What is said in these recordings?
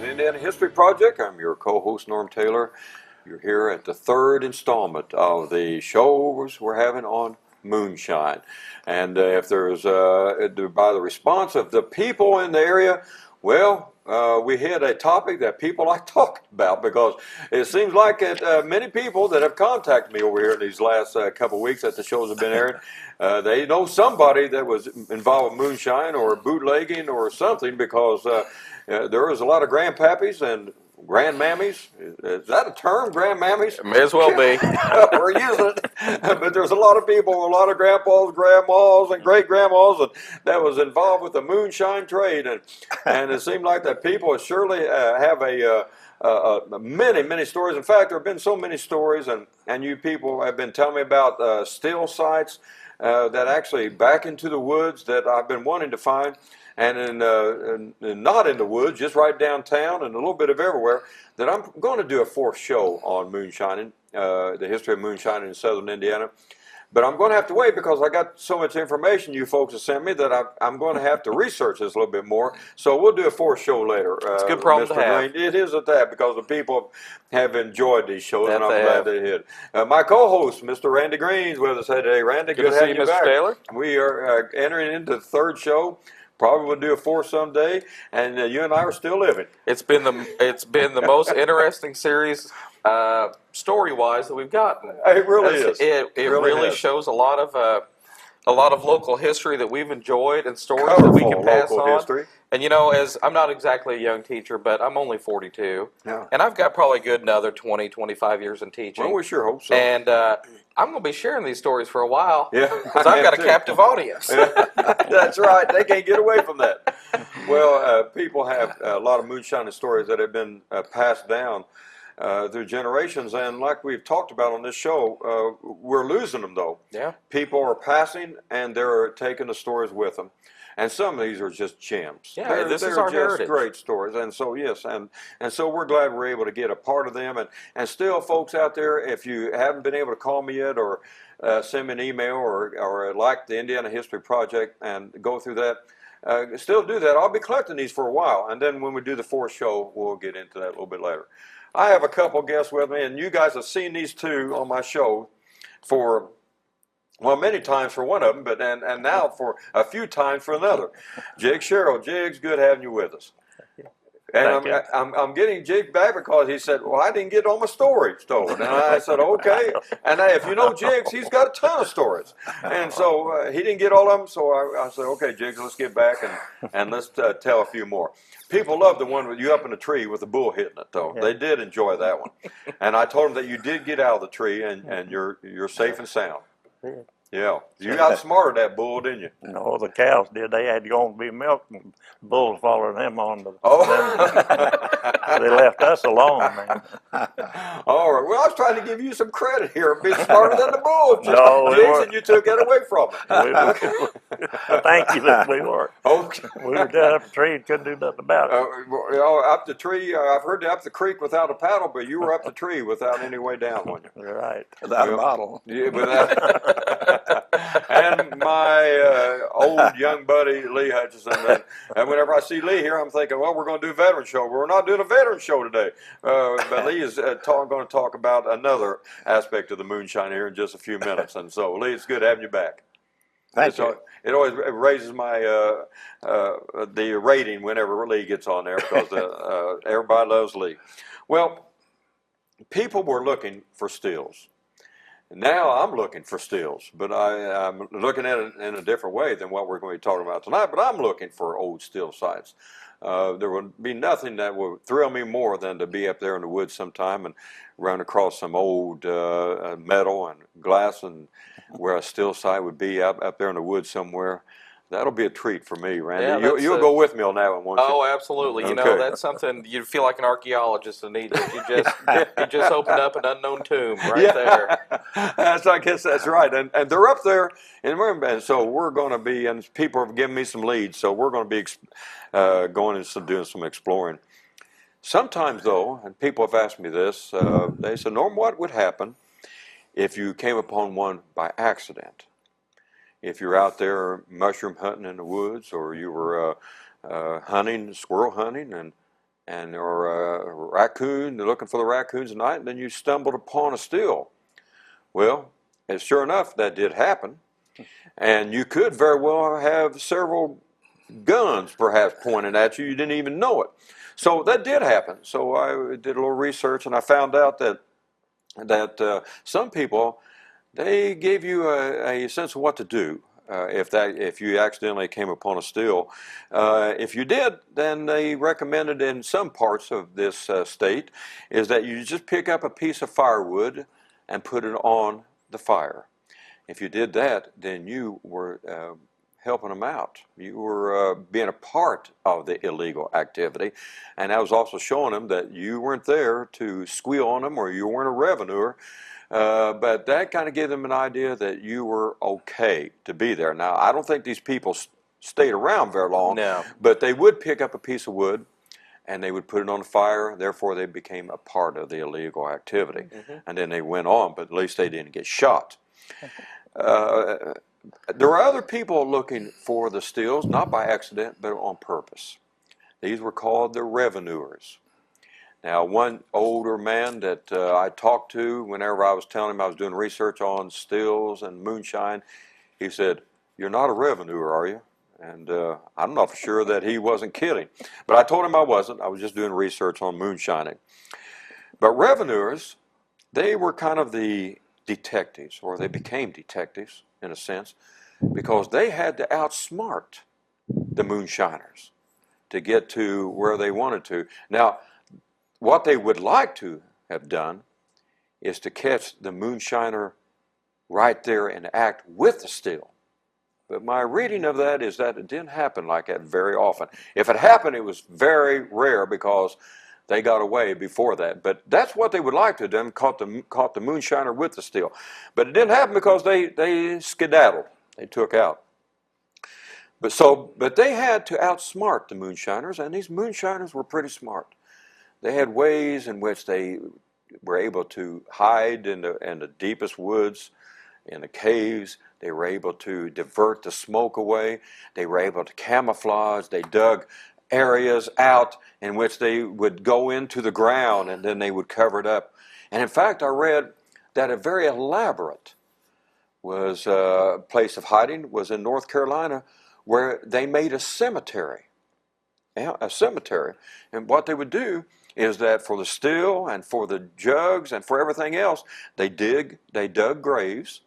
Indiana History Project. I'm your co-host, Norm Taylor. You're here at the third installment of the shows we're having on moonshine. And if there's, by the response of the people in the area, well, we hit a topic that people like talking about, because it seems like many people that have contacted me over here in these last couple of weeks that the shows have been airing, they know somebody that was involved with moonshine or bootlegging or something, because there was a lot of grandpappies and grandmammies. Is that a term, grandmammies? May as well be. We're using it. But there's a lot of people, a lot of grandpas, grandmas, and great-grandmas that was involved with the moonshine trade. And it seemed like that people surely have many stories. In fact, there have been so many stories, and you people have been telling me about still sites that actually back into the woods that I've been wanting to find. And not in the woods, just right downtown and a little bit of everywhere, that I'm going to do a fourth show on moonshining, the history of moonshining in southern Indiana. But I'm going to have to wait, because I got so much information you folks have sent me that I'm going to have to research this a little bit more. So we'll do a fourth show later. It's a good problem Mr. to have. Green. It is at that, because the people have enjoyed these shows, and I'm glad they did. My co-host, Mr. Randy Green, is with us today. Randy, good to have you back. Mr. Taylor. We are entering into the third show. Probably will do a fourth someday, and you and I are still living. It's been the most interesting series, story-wise, that we've gotten. It really is. It really shows a lot of local history that we've enjoyed, and stories Colorful that we can pass local on. history. And as I'm not exactly a young teacher, but I'm only 42, and I've got probably good another 20, 25 years in teaching. Well, we sure hope so. And I'm going to be sharing these stories for a while, because I I've got a too. captive audience. That's right. They can't get away from that. Well, people have a lot of moonshining stories that have been passed down through generations, and like we've talked about on this show, we're losing them, though. Yeah. People are passing, and they're taking the stories with them. And some of these are just gems. Yeah, this is they're our just heritage. Great stories. And so, yes, and so we're glad we're able to get a part of them. And still, folks out there, if you haven't been able to call me yet, or send me an email, or like the Indiana History Project and go through that, still do that. I'll be collecting these for a while. And then when we do the fourth show, we'll get into that a little bit later. I have a couple guests with me, and you guys have seen these two on my show for... well, many times for one of them, but and now for a few times for another. Jig Sherrill. Jigs, good having you with us. And I'm getting Jig back because he said, well, I didn't get all my stories stolen. And I said, okay. And if you know Jigs, he's got a ton of stories. And so he didn't get all of them, so I said, okay, Jigs, let's get back and let's tell a few more. People love the one with you up in the tree with the bull hitting it, though. Yeah. They did enjoy that one. And I told them that you did get out of the tree, and you're safe and sound. Yeah. You outsmarted that bull, didn't you? No, the cows did. They had to go and be milked, and the bulls followed them on the... They left us alone, man. All right. Well, I was trying to give you some credit here, being smarter than the bull. No, Jason, you took that away from it. Thank you, that we were. Okay. We were down up the tree and couldn't do nothing about it. Up the tree, I've heard you up the creek without a paddle, but you were up the tree without any way down, weren't you? You're right. Without a bottle. Yeah, and my old young buddy, Lee Hutchison. And whenever I see Lee here, I'm thinking, well, we're going to do a veteran show. We're not doing a veteran show today. But Lee is going to talk about another aspect of the moonshine here in just a few minutes. And so, Lee, it's good having you back. Thank you. It always raises my the rating whenever Lee gets on there, because everybody loves Lee. Well, people were looking for stills. Now I'm looking for stills, but I'm looking at it in a different way than what we're going to be talking about tonight. But I'm looking for old still sites. There would be nothing that would thrill me more than to be up there in the woods sometime and run across some old metal and glass, and where a still site would be up there in the woods somewhere. That'll be a treat for me, Randy. Yeah, you'll go with me on that one, won't you? Oh, absolutely. You Okay. know, that's something you feel like an archaeologist in Egypt. You just opened up an unknown tomb right there. I guess that's right. And they're up there. And so we're going to be, and people have given me some leads, so we're going to be going and doing some exploring. Sometimes, though, and people have asked me this, they said, Norm, what would happen if you came upon one by accident? If you're out there mushroom hunting in the woods, or you were hunting, squirrel hunting, or a raccoon, they're looking for the raccoons at night, and then you stumbled upon a still. Well, and sure enough, that did happen. And you could very well have several guns perhaps pointed at you. You didn't even know it. So that did happen. So I did a little research, and I found out that some people, they gave you a sense of what to do if you accidentally came upon a still. If you did, then they recommended in some parts of this state is that you just pick up a piece of firewood and put it on the fire. If you did that, then you were helping them out. You were being a part of the illegal activity, and that was also showing them that you weren't there to squeal on them or you weren't a revenuer, but that kind of gave them an idea that you were okay to be there. Now, I don't think these people stayed around very long, No. but they would pick up a piece of wood and they would put it on the fire. Therefore, they became a part of the illegal activity. And then they went on, but at least they didn't get shot. There were other people looking for the stills, not by accident, but on purpose. These were called the revenuers. Now, one older man that I talked to whenever I was telling him I was doing research on stills and moonshine, he said, "You're not a revenuer, are you?" And I'm not for sure that he wasn't kidding. But I told him I wasn't. I was just doing research on moonshining. But revenuers, they were kind of the detectives, or they became detectives in a sense, because they had to outsmart the moonshiners to get to where they wanted to. Now, what they would like to have done is to catch the moonshiner right there and act with the still. But my reading of that is that it didn't happen like that very often. If it happened, it was very rare because they got away before that. But that's what they would like to have done, caught the moonshiner with the still. But it didn't happen because they skedaddled. They took out. But they had to outsmart the moonshiners, and these moonshiners were pretty smart. They had ways in which they were able to hide in the deepest woods, in the caves. They were able to divert the smoke away. They were able to camouflage. They dug areas out in which they would go into the ground and then they would cover it up. And in fact, I read that a very elaborate place of hiding was in North Carolina, where they made a cemetery. A cemetery. And what they would do is that for the still and for the jugs and for everything else, they dug graves.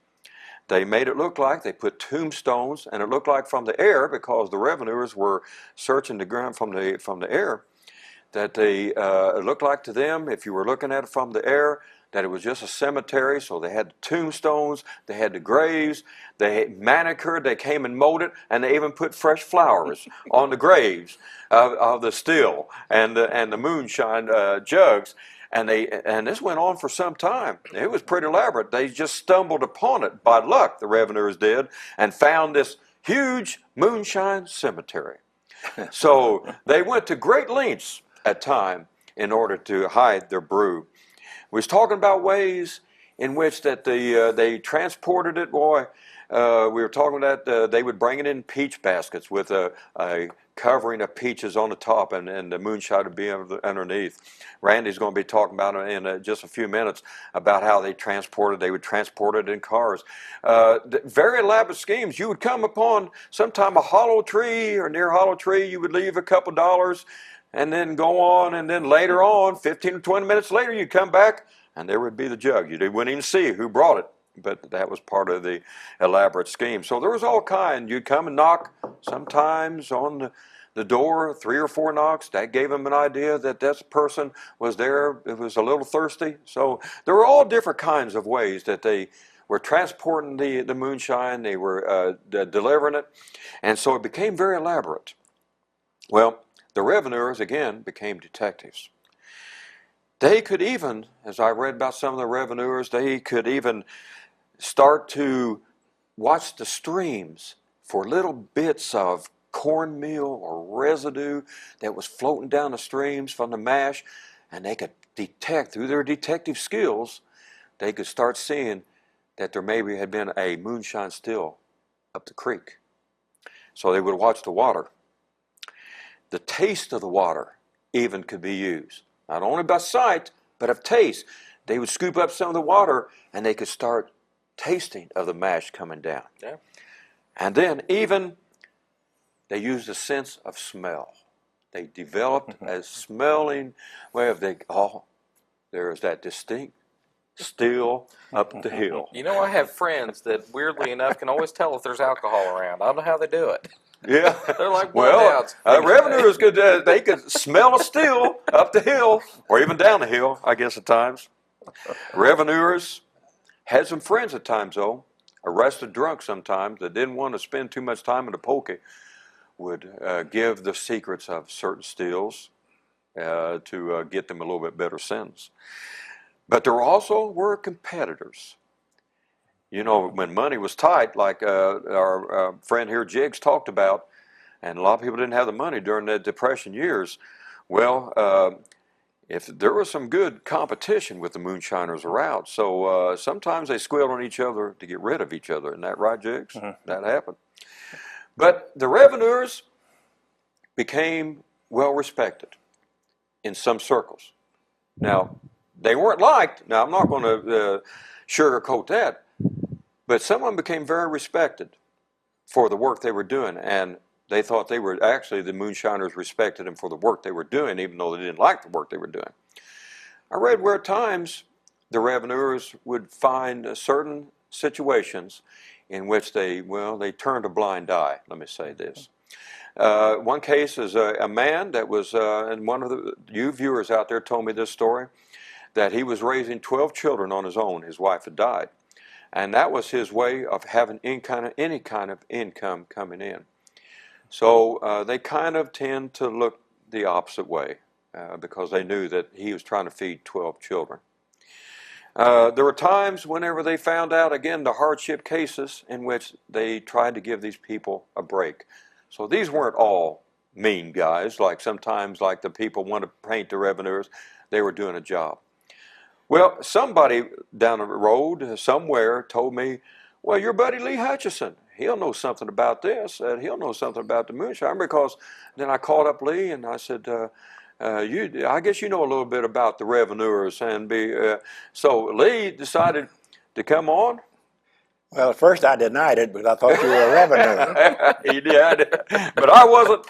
They made it look like they put tombstones, and it looked like from the air, because the revenuers were searching the ground from the air, that it looked like to them, if you were looking at it from the air, that it was just a cemetery. So they had the tombstones, they had the graves, they manicured, they came and mowed it, and they even put fresh flowers on the graves of the still and the moonshine jugs. And this went on for some time. It was pretty elaborate. They just stumbled upon it by luck, the revenuers did, and found this huge moonshine cemetery. So they went to great lengths at time in order to hide their brew. We was talking about ways in which that they transported it. Boy, we were talking that they would bring it in peach baskets with a covering of peaches on the top, and the moonshine would be underneath. Randy's going to be talking about it in just a few minutes about how they would transport it in cars. Very elaborate schemes. You would come upon sometime a hollow tree or near a hollow tree, you would leave a couple dollars and then go on, and then later on, 15 or 20 minutes later, you'd come back and there would be the jug. You wouldn't even see who brought it, but that was part of the elaborate scheme. So there was all kinds. You'd come and knock sometimes on the door, 3 or 4 knocks. That gave them an idea that this person was there. It was a little thirsty. So there were all different kinds of ways that they were transporting the moonshine. They were delivering it. And so it became very elaborate. Well, the revenuers, again, became detectives. They could even, as I read about some of the revenuers, they could even start to watch the streams for little bits of cornmeal or residue that was floating down the streams from the mash, and they could detect, through their detective skills, they could start seeing that there maybe had been a moonshine still up the creek. So they would watch the water. The taste of the water even could be used. Not only by sight, but of taste. They would scoop up some of the water and they could start tasting of the mash coming down. Yeah. And then even they used a sense of smell. They developed a smelling way of there is that distinct still up the hill. You know, I have friends that, weirdly enough, can always tell if there's alcohol around. I don't know how they do it. Yeah. They're like, well, revenuers they could smell a still up the hill, or even down the hill, I guess at times. Revenuers had some friends at times, though, arrested drunk sometimes, that didn't want to spend too much time in the pokey, would give the secrets of certain stills to get them a little bit better sentence. But there also were competitors. You know, when money was tight, like our friend here, Jiggs, talked about, and a lot of people didn't have the money during the Depression years. Well, if there was some good competition with the Moonshiners around, so sometimes they squealed on each other to get rid of each other. Isn't that right, Jiggs? That happened. But the revenuers became well respected in some circles. Now, they weren't liked. Now, I'm not going to sugarcoat that. But some of them became very respected for the work they were doing. And they thought they were, actually, the Moonshiners respected them for the work they were doing, even though they didn't like the work they were doing. I read where at times the revenuers would find certain situations in which they turned a blind eye. Let me say this. One case is a man that was, and one of you viewers out there told me this story, that he was raising 12 children on his own. His wife had died. And that was his way of having any kind of income coming in. So they kind of tend to look the opposite way because they knew that he was trying to feed 12 children. There were times whenever they found out, again, the hardship cases in which they tried to give these people a break. So these weren't all mean guys, like sometimes like the people want to paint the revenuers. They were doing a job. Well, somebody down the road somewhere told me, well, your buddy Lee Hutchison, he'll know something about this, and he'll know something about the moonshine, because then I called up Lee and I said, I guess you know a little bit about the revenuers. So Lee decided to come on. Well, at first I denied it, but I thought you were a revenue. He did, but I wasn't.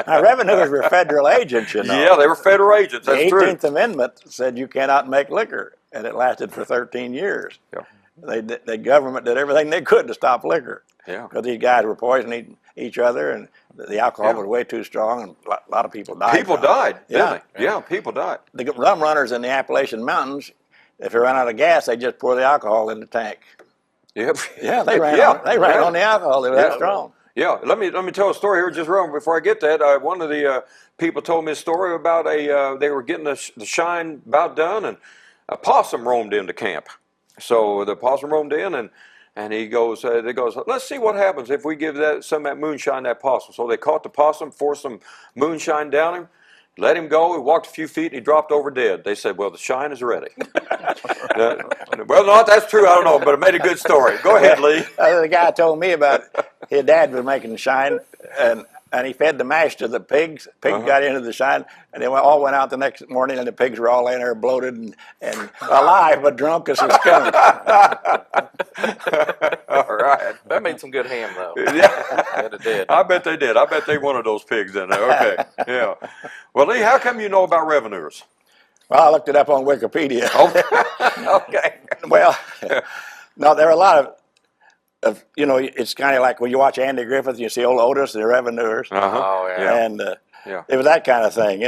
Now, revenuers were federal agents, you know. Yeah, they were federal agents. That's true. The 18th Amendment said you cannot make liquor, and it lasted for 13 years. Yeah. The government did everything they could to stop liquor. Yeah. Because these guys were poisoning each other, and the alcohol was way too strong, and a lot of people died. People died, didn't they? Yeah, people died. The rum runners in the Appalachian Mountains, if they ran out of gas, they just pour the alcohol in the tank. Yep. Yeah, they ran on the alcohol. They were that strong. Yeah, let me tell a story here just real before I get that. One of the people told me a story about they were getting the shine about done, and a possum roamed into camp. So the possum roamed in, and he goes, let's see what happens if we give some of that moonshine that possum. So they caught the possum, forced some moonshine down him, let him go. He walked a few feet and he dropped over dead. They said, well, the shine is ready. Well, not that's true. I don't know, but it made a good story. Go ahead, Lee. The guy told me about his dad was making shine, and he fed the mash to the pigs. Pigs got into the shine, and they all went out the next morning, and the pigs were all in there bloated and alive, but drunk as a skunk. All right. That made some good ham, though. Yeah, it did. I bet they did. I bet they wanted those pigs in there. Okay. Yeah. Well, Lee, how come you know about revenuers? Well, I looked it up on Wikipedia. Okay. Well, no, there are a lot of it's kind of like when you watch Andy Griffith, you see old Otis, the revenuers. Oh, yeah. And it was that kind of thing,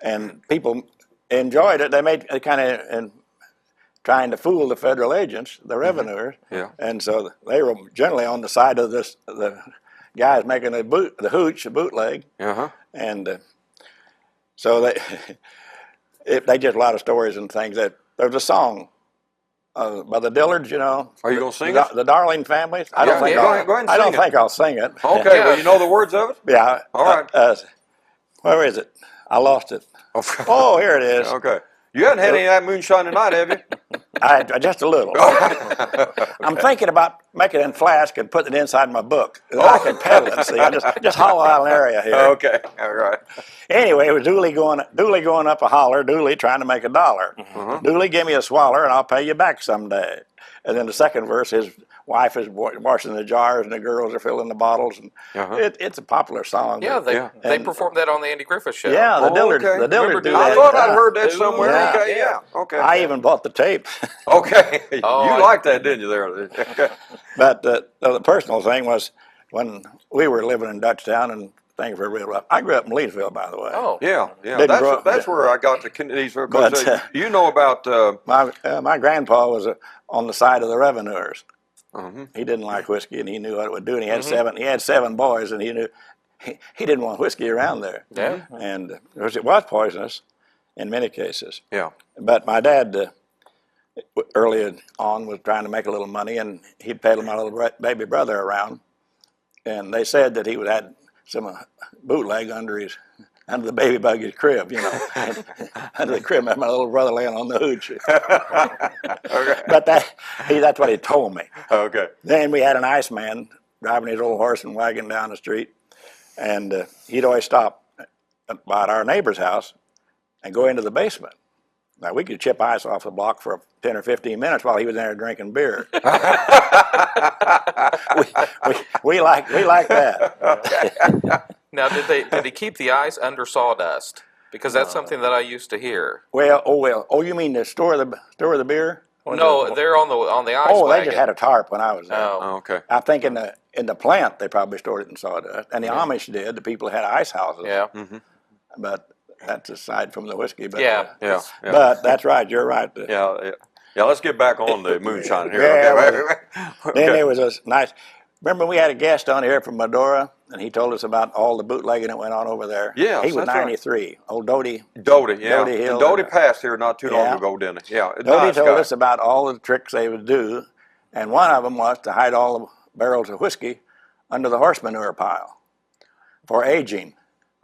and people enjoyed it. They made kind of trying to fool the federal agents, the revenuers. Yeah. And so they were generally on the side of the guys making the bootleg. And so they just a lot of stories and things. There's a song by the Dillards, Are you going to sing it? The Darling Family. Go ahead and I don't sing it. think I'll sing it. Okay, well, you know the words of it? Yeah. All right. Where is it? I lost it. Oh, here it is. Okay. You haven't had any of that moonshine tonight, have you? Just a little. I'm thinking about making it in flask and putting it inside my book. I can peddle it. See, I just hollow out an area here. Okay, all right. Anyway, it was Dooley going up a holler. Dooley trying to make $1. Dooley, give me a swaller and I'll pay you back someday. And then the second verse, his wife is washing the jars and the girls are filling the bottles. And it's a popular song. Yeah, they performed that on the Andy Griffith Show. Yeah, the Dillards do that. I thought I'd heard that somewhere. Yeah. Okay, yeah. Okay. I even bought the tape. Okay. You liked that, didn't you, there? Okay. But the personal thing was when we were living in Dutchtown and things were real rough. I grew up in Leesville, by the way. Oh. Yeah. That's where I got to Leesville. Because you know about... my grandpa was on the side of the revenuers. He didn't like whiskey, and he knew what it would do. And he had seven boys, and he knew he didn't want whiskey around there. Yeah. And it was poisonous in many cases. Yeah. But my dad, early on, was trying to make a little money, and he'd peddle my little baby brother around. And they said that he would had some bootleg under the baby buggy's crib, you know. Under the crib, had my little brother laying on the hooch. Okay. But that's what he told me. Okay. Then we had an iceman driving his old horse and wagon down the street, and he'd always stop by our neighbor's house and go into the basement. Now, we could chip ice off the block for 10 or 15 minutes while he was in there drinking beer. we like that. Okay. Now, did he keep the ice under sawdust? Because that's something that I used to hear. Oh, you mean to store the beer? No, they're on the ice Oh, wagon. they just had a tarp when I was there. Oh, okay. I think in the plant they probably stored it in sawdust, and the Amish did. The people had ice houses. Yeah. But that's aside from the whiskey. But, Yeah. But that's right. You're right. Yeah. Let's get back on the moonshine here. Yeah, okay. Then there was a nice. Remember, we had a guest on here from Medora, and he told us about all the bootlegging that went on over there. Yeah, he was 93. Right. Old Doty. Doty, yeah. Doty Hill. And Doty passed here not too long ago, didn't he? Yeah. Doty told us about all the tricks they would do, and one of them was to hide all the barrels of whiskey under the horse manure pile for aging.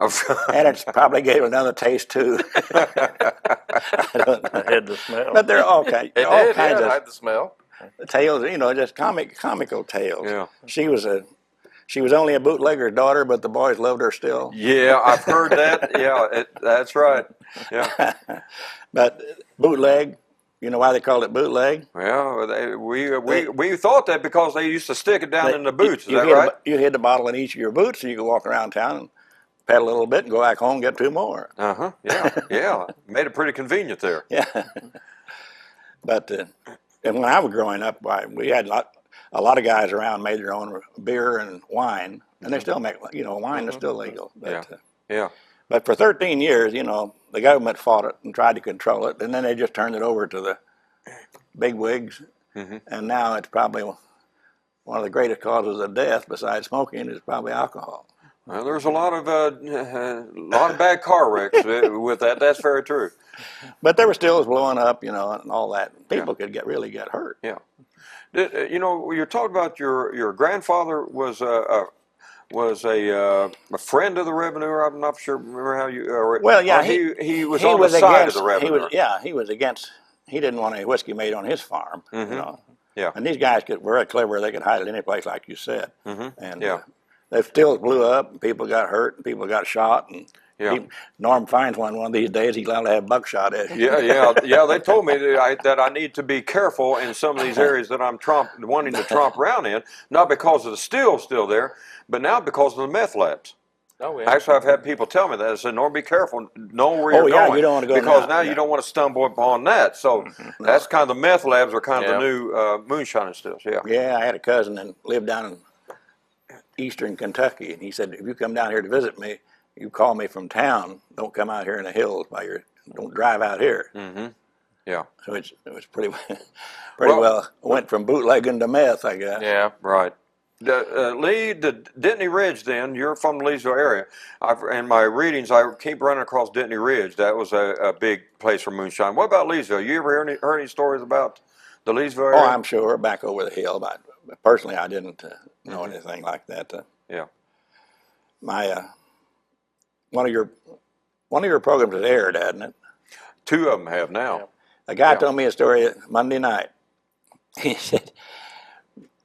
And it's probably gave another taste too. I don't know. I had the smell. But they're all kinds of hide the smell. tales, just comical tales. Yeah. She was only a bootlegger's daughter, but the boys loved her still. Yeah, I've heard that. Yeah, that's right. Yeah. But bootleg, you know why they called it bootleg? Well, we thought that because they used to stick it down in the boots. Is that right? You hid the bottle in each of your boots, so you could walk around town and pedal a little bit and go back home and get two more. Yeah. Made it pretty convenient there. Yeah. But and when I was growing up, we had a lot of guys around made their own beer and wine, and they still make wine is still legal. But, But for 13 years, the government fought it and tried to control it, and then they just turned it over to the big wigs, and now it's probably one of the greatest causes of death besides smoking is probably alcohol. Well, there's a lot of bad car wrecks with that. That's very true. But there were stills blowing up, and all that. People could really get hurt. Yeah. You're talking about your grandfather was a friend of the revenue. I'm not sure. Remember how you? He was on the side of the revenue. He was against. He didn't want any whiskey made on his farm. Yeah. And these guys were very clever. They could hide it any place, like you said. And they stills blew up, and people got hurt, and people got shot, and Norm finds one of these days. He's allowed to have buckshot at him. Yeah. They told me that I need to be careful in some of these areas that I'm wanting to tromp around in, not because of the still there, but now because of the meth labs. Oh, yeah. Actually, I've had people tell me that. I said, Norm, be careful. Know where you're going. You don't want to go because now you don't want to stumble upon that. So that's kind of the meth labs are kind of the new moonshine stills. Yeah. Yeah, I had a cousin that lived down in eastern Kentucky, and he said, if you come down here to visit me, you call me from town. Don't come out here in the hills don't drive out here. Yeah. So it was pretty well went from bootlegging to meth, I guess. Yeah, right. Lee, the Dittany Ridge. Then you're from the Leesville area. In my readings, I keep running across Dittany Ridge. That was a big place for moonshine. What about Leesville? You ever heard any stories about the Leesville area? Oh, I'm sure back over the hill. But personally, I didn't know anything like that. My one of your programs is aired, hadn't it? 2 of them have now. Yeah. A guy told me a story Monday night. He said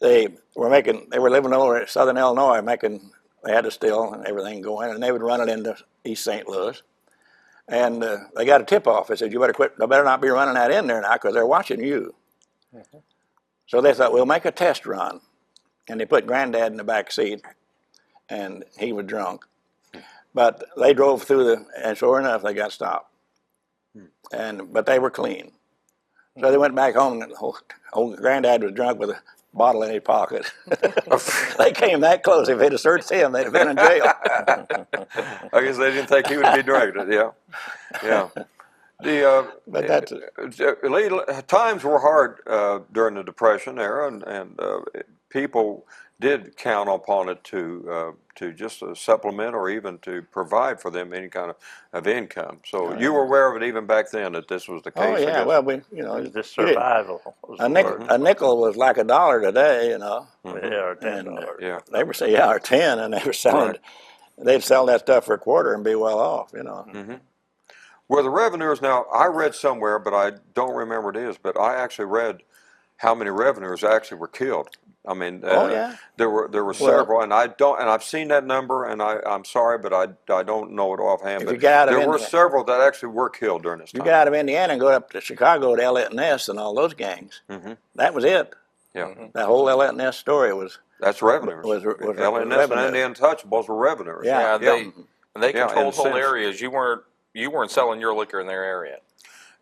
they were living over in southern Illinois, they had a still and everything going, and they would run it into East St. Louis. And they got a tip-off. They said, you better quit, they better not be running that in there now because they're watching you. Mm-hmm. So they thought, we'll make a test run. And they put Granddad in the back seat, and he was drunk. But they drove through and sure enough, they got stopped. But they were clean. So they went back home, and old Granddad was drunk with a bottle in his pocket. They came that close. If they'd have searched him, they'd have been in jail. I guess they didn't think he would be drugged. Yeah. But that's Lee, times were hard during the Depression era, and people did count upon it to just supplement or even to provide for them any kind of income. So you were aware of it even back then that this was the case. Oh yeah, well just survival. A nickel was like $1 today, Yeah, or $10. They were saying or 10, and they were selling. Right. They'd sell that stuff for $0.25 and be well off, Mm-hmm. Were the revenuers now? I read somewhere, but I don't remember it is. But I actually read how many revenuers actually were killed. I mean, there were several, and I've seen that number, and I'm sorry, but I don't know it offhand. But there were several that actually were killed during this time. You got out of Indiana and go up to Chicago to Elliott and Ness and all those gangs. Mm-hmm. That was it. Yeah, that whole Elliott and Ness story was. That's revenuers. Elliott and Ness and Indian Untouchables were revenuers. Yeah, they controlled whole areas. You weren't selling your liquor in their area.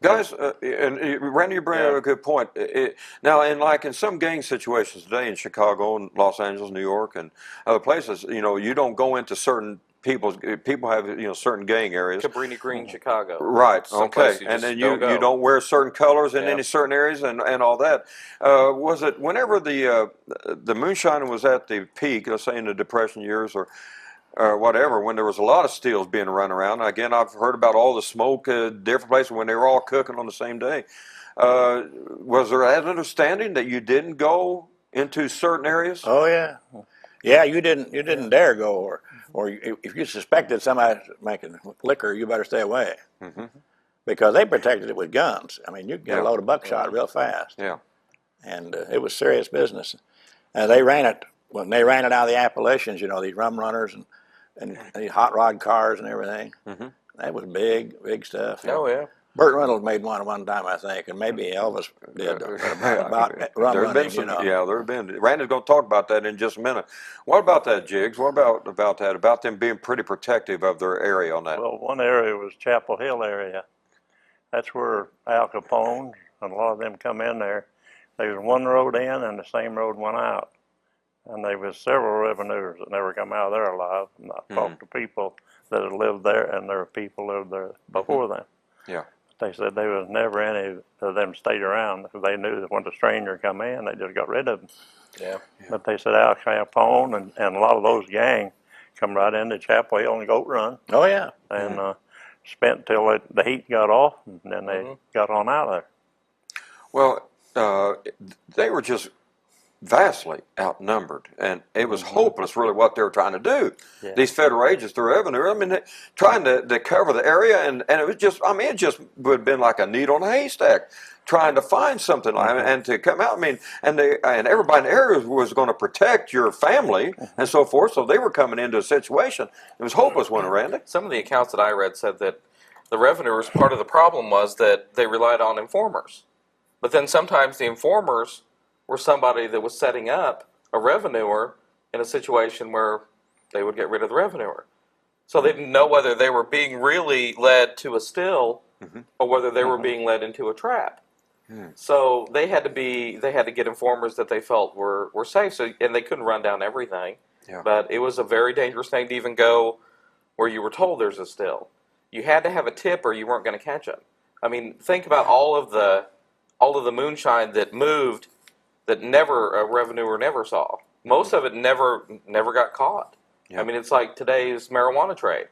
Guys, and Randy, you bring up a good point. Now, in some gang situations today in Chicago and Los Angeles, New York, and other places, you don't go into certain people have certain gang areas. Cabrini Green, Chicago. Right. Okay. And then you don't wear certain colors in any certain areas and all that. Was it whenever the moonshine was at the peak, let's say in the Depression years or whatever, when there was a lot of steels being run around? Again, I've heard about all the smoke different places when they were all cooking on the same day. Was there an understanding that you didn't go into certain areas? Oh yeah. Yeah, you didn't dare go, or if you suspected somebody making liquor, you better stay away, because they protected it with guns. I mean, you could get a load of buckshot real fast. Yeah, and it was serious business. And they ran it when they ran it out of the Appalachians. These rum runners and these hot rod cars and everything. That was big stuff. Oh yeah. Burt Reynolds made one time, I think, and maybe Elvis did about rum running. Yeah, there have been. Randy's going to talk about that in just a minute. What about that, Jiggs? What about that? About them being pretty protective of their area on that? Well, one area was Chapel Hill area. That's where Al Capone and a lot of them come in there. There was one road in and the same road went out. And there was several revenuers that never come out of there alive. And I talked to people that had lived there, and there were people lived there before them. Yeah. They said there was never any of them stayed around. They knew that when the stranger come in, they just got rid of them. Yeah. But they said Al Capone and a lot of those gangs come right into Chapel Hill and Goat Run. Oh yeah. And spent till the heat got off, and then they got on out of there. Well, they were just vastly outnumbered, and it was hopeless really what they were trying to do. Yeah. These federal agents, the revenue, I mean, trying to cover the area, and it was just, I mean, it just would have been like a needle in a haystack trying to find something like and to come out. I mean, and everybody in the area was going to protect your family and so forth, so they were coming into a situation. It was hopeless, wasn't it, Randy? Some of the accounts that I read said that the revenuers, part of the problem was that they relied on informers. But then sometimes the informers were somebody that was setting up a revenuer in a situation where they would get rid of the revenuer. So they didn't know whether they were being really led to a still or whether they were being led into a trap. So they had to get informers that they felt were safe. So, and they couldn't run down everything. Yeah. But it was a very dangerous thing to even go where you were told there's a still. You had to have a tip or you weren't going to catch them. I mean, think about all of the moonshine that moved that a revenuer never saw. Most of it never got caught. Yeah. I mean, it's like today's marijuana trade.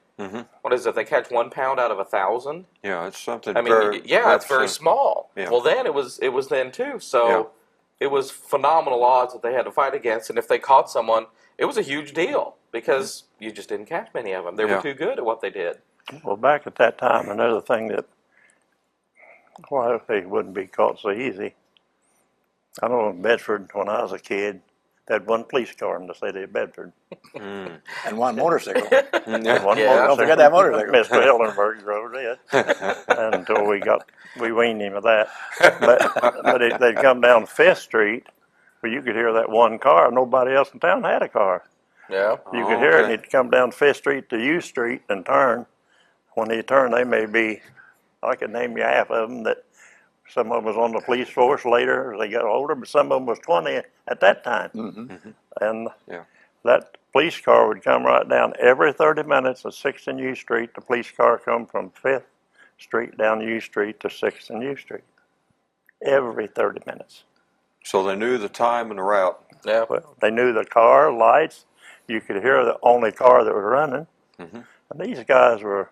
What is it? They catch 1 pound out of 1,000. Yeah, it's something. I mean, it's very small. Yeah. Well, then it was then too. So it was phenomenal odds that they had to fight against. And if they caught someone, it was a huge deal because you just didn't catch many of them. They were too good at what they did. Well, back at that time, another thing that Well, they wouldn't be caught so easy. I know in Bedford, when I was a kid, they had one police car in the city of Bedford. Mm. And one motorcycle. And one Yeah. motorcycle. Don't forget that motorcycle. Mr. Hillenberg drove it until we weaned him of that. But they'd come down Fifth Street, where you could hear that one car. Nobody else in town had a car. Yeah. You could hear it, and Okay. he'd come down Fifth Street to U Street and turn. When he turned, they may be, I could name you half of them, that some of them was on the police force later as they got older, but some of them was 20 at that time. Mm-hmm. And Yeah. that police car would come right down every 30 minutes at 6th and U Street. The police car come from 5th Street down U Street to 6th and U Street. Every 30 minutes. So they knew the time and the route. Yeah. Well, they knew the car, lights. You could hear the only car that was running. Mhm. And these guys were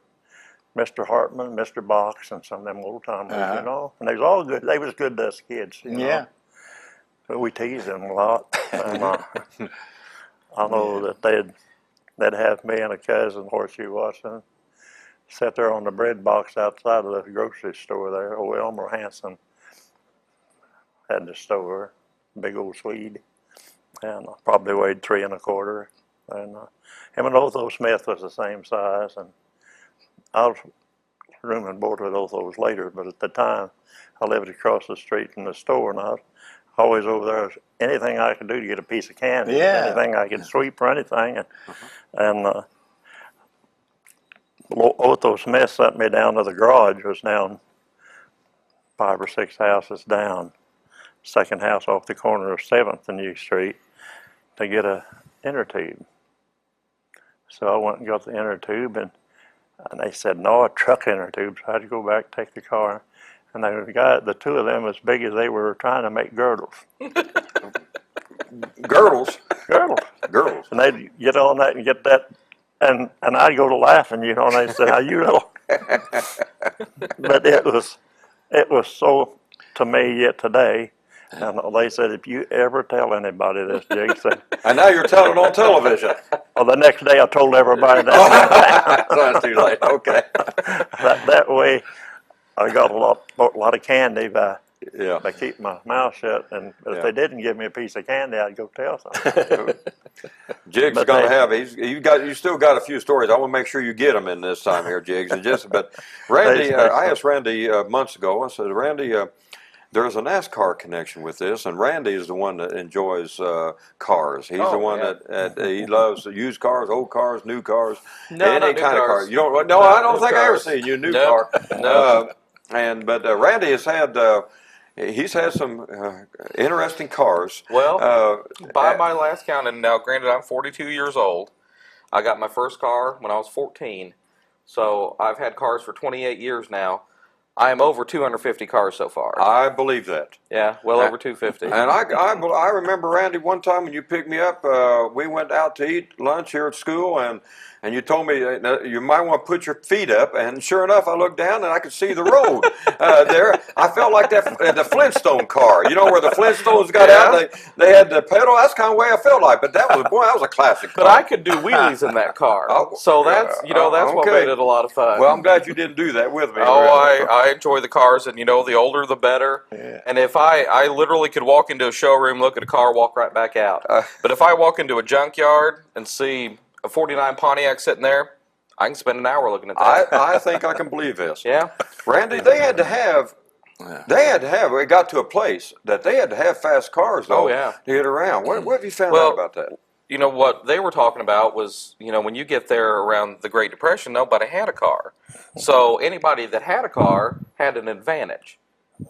Mr. Hartman, Mr. Box, and some of them old timers, you know. And they was all good. They was good to us kids, you know. Yeah. But we teased them a lot. And I know that they'd have me and a cousin, Horseshoe Washington, sit there on the bread box outside of the grocery store there. Old Elmer Hanson had the store, big old Swede, and probably weighed 3 1/4. And him and Otho Smith was the same size. And I was room and board with Otho's later, but at the time I lived across the street from the store, and I was always over there. Anything I could do to get a piece of candy, Yeah. anything I could sweep or anything. And Otho Smith sent me down to the garage, was down 5 or 6 houses down, second house off the corner of 7th and U Street, to get a inner tube. So I went and got the inner tube, and they said, no, a truck inner tube. So I had to go back, take the car. And the two of them, as big as they were, trying to make girdles. Girdles. Girdles. Girdles. And they'd get on that and get that. And I'd go to laughing, you know, and they'd say, how you little. But it was so, to me yet today. And they said, if you ever tell anybody this, Jake said. And now you're telling it on television. Well, the next day I told everybody that. So that's too late. Okay. that way I got a lot of candy by Yeah. keeping my mouth shut. And if Yeah. they didn't give me a piece of candy, I'd go tell somebody. Jigs But gonna they- have. You still got a few stories. I want to make sure you get them in this time here, Jigs. But Randy, I asked Randy months ago. I said, Randy, there's a NASCAR connection with this, and Randy is the one that enjoys cars. He's the one that he loves used cars, old cars, new cars, No, any not new kind of car. cars. You don't? No, No, I don't new think I ever cars. seen you a new Nope. car. No. But Randy has had. He's had some interesting cars. Well, by my last count, and now granted I'm 42 years old, I got my first car when I was 14. So I've had cars for 28 years now. I am over 250 cars so far. I believe that. Yeah, well over 250. And I remember, Randy, one time when you picked me up, we went out to eat lunch here at school, and you told me you might want to put your feet up, and sure enough, I looked down and I could see the road there. I felt like the Flintstone car, you know, where the Flintstones got out, and they had the pedal. That's the kind of way I felt like. But that was a classic car. But I could do wheelies in that car, so that's what okay. made it a lot of fun. Well, I'm glad you didn't do that with me. Oh, I enjoy the cars, and the older the better. Yeah. And if I literally could walk into a showroom, look at a car, walk right back out. But if I walk into a junkyard and see a 49 Pontiac sitting there, I can spend an hour looking at that. I think I can believe this. Yeah. Randy, they had to have. It got to a place that they had to have fast cars, though, Oh, yeah. to get around. What have you found Well, out about that? What they were talking about was, when you get there around the Great Depression, nobody had a car. So anybody that had a car had an advantage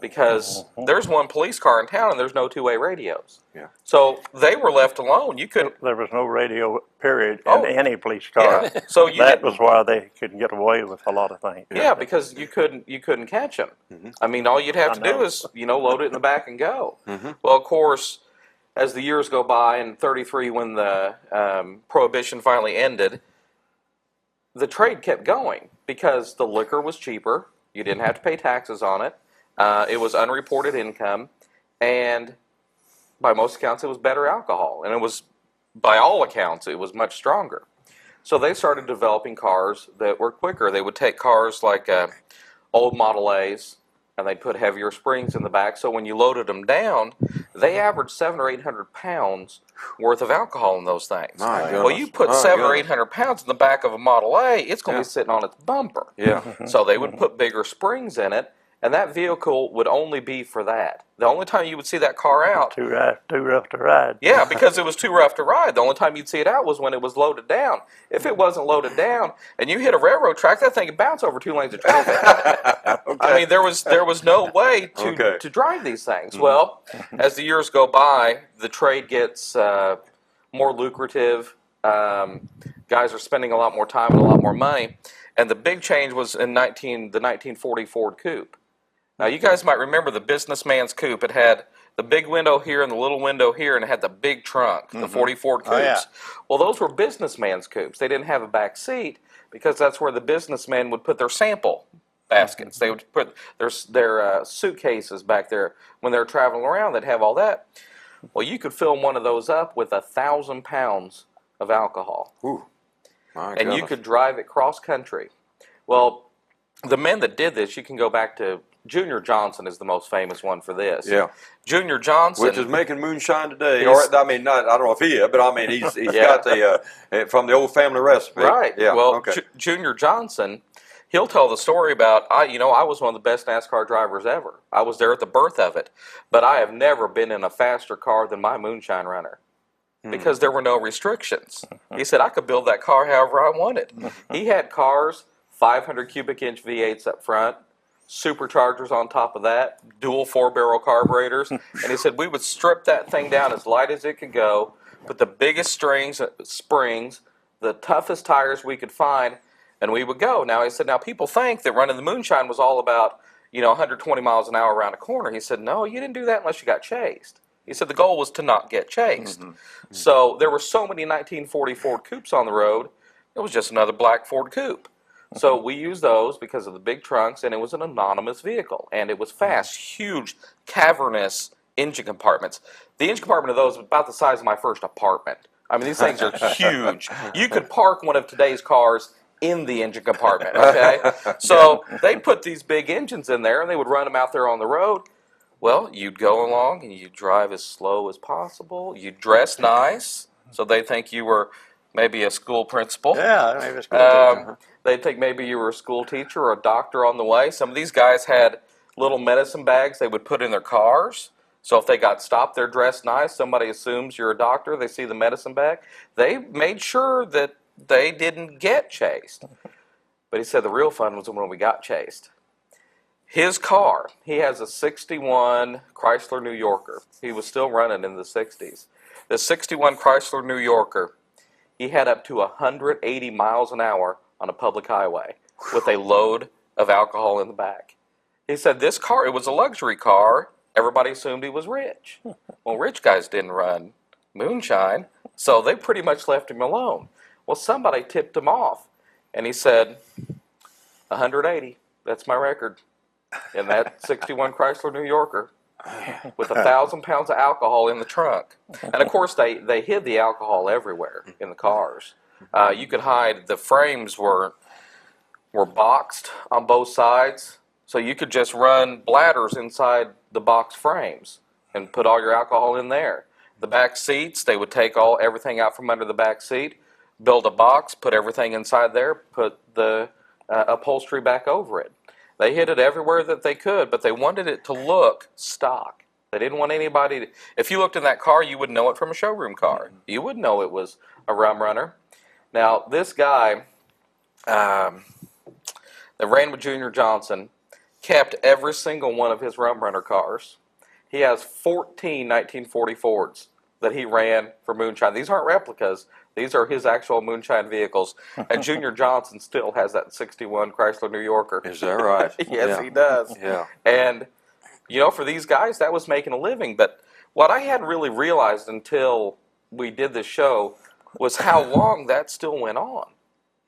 because there's one police car in town and there's no two-way radios. Yeah. So they were left alone. You couldn't. There was no radio, period, Oh. in any police car. Yeah. So That was why they could get away with a lot of things. Yeah, because you couldn't catch them. Mm-hmm. I mean, all you'd have I to do know. is load it in the back and go. Mm-hmm. Well, of course, as the years go by, in '33 when the Prohibition finally ended, the trade kept going because the liquor was cheaper. You didn't have to pay taxes on it. It was unreported income, and by most accounts, it was better alcohol, and it was, by all accounts, it was much stronger. So they started developing cars that were quicker. They would take cars like old Model A's, and they'd put heavier springs in the back. So when you loaded them down, they averaged 700 or 800 pounds worth of alcohol in those things. My goodness. Well, you put 700 or 800 pounds in the back of a Model A, it's going to be sitting on its bumper. Yeah. So they would put bigger springs in it, and that vehicle would only be for that. The only time you would see that car out. Too rough to ride. Yeah, because it was too rough to ride. The only time you'd see it out was when it was loaded down. If it wasn't loaded down and you hit a railroad track, that thing would bounce over 2 lanes of traffic. Okay. I mean, there was no way to drive these things. Well, as the years go by, the trade gets more lucrative. Guys are spending a lot more time and a lot more money. And the big change was in the 1940 Ford Coupe. Now, you guys might remember the businessman's coupe. It had the big window here and the little window here, and it had the big trunk, the 40 Ford Coupes. Oh, yeah. Well, those were businessman's coupes. They didn't have a back seat because that's where the businessmen would put their sample baskets. They would put their suitcases back there when they were traveling around. They'd have all that. Well, you could fill one of those up with 1,000 pounds of alcohol. Ooh. My And goodness. you could drive it cross country. Well, the men that did this, you can go back to Junior Johnson is the most famous one for this. Yeah. Junior Johnson, Which is making moonshine today. He's- Or I mean, not I don't know if he is, but I mean he's Yeah. got the from the old family recipe. right? Yeah. Well, okay. Junior Johnson, he'll tell the story about I was one of the best NASCAR drivers ever. I was there at the birth of it, but I have never been in a faster car than my Moonshine Runner. Because there were no restrictions. He said I could build that car however I wanted. He had cars, 500 cubic inch V8s up front, superchargers on top of that, dual 4-barrel carburetors, and he said we would strip that thing down as light as it could go, put the biggest springs, the toughest tires we could find, and we would go. Now he said, now people think that running the Moonshine was all about 120 miles an hour around a corner. He said, no, you didn't do that unless you got chased. He said the goal was to not get chased. So there were so many 1940 Ford Coupes on the road, it was just another black Ford Coupe. So we used those because of the big trunks, and it was an anonymous vehicle, and it was fast, huge, cavernous engine compartments. The engine compartment of those was about the size of my first apartment. I mean, these things are huge. You could park one of today's cars in the engine compartment, okay? So they put these big engines in there, and they would run them out there on the road. Well, you'd go along, and you'd drive as slow as possible. You'd dress nice, so they think you were maybe a school principal. Yeah, maybe a school teacher. They'd think maybe you were a school teacher or a doctor on the way. Some of these guys had little medicine bags they would put in their cars. So if they got stopped, they're dressed nice. Somebody assumes you're a doctor. They see the medicine bag. They made sure that they didn't get chased. But he said the real fun was when we got chased. His car, he has a 61 Chrysler New Yorker. He was still running in the 60s. The 61 Chrysler New Yorker, he had up to 180 miles an hour on a public highway with a load of alcohol in the back. He said this car, it was a luxury car. Everybody assumed he was rich. Well, rich guys didn't run moonshine, so they pretty much left him alone. Well, somebody tipped him off, and he said, 180, that's my record. In that 61 Chrysler New Yorker with 1,000 pounds of alcohol in the trunk. And of course, they hid the alcohol everywhere in the cars. You could hide, the frames were boxed on both sides, so you could just run bladders inside the box frames and put all your alcohol in there. The back seats, they would take everything out from under the back seat, build a box, put everything inside there, put the upholstery back over it. They hid it everywhere that they could, but they wanted it to look stock. They didn't want anybody to, if you looked in that car, you would know it from a showroom car. You would know it was a rum runner. Now, this guy that ran with Junior Johnson kept every single one of his rum runner cars. He has 14 1940 Fords that he ran for Moonshine. These aren't replicas. These are his actual Moonshine vehicles. And Junior Johnson still has that 61 Chrysler New Yorker. Is that right? Yes, Yeah. he does. Yeah. And, for these guys, that was making a living. But what I hadn't really realized until we did this show was how long that still went on.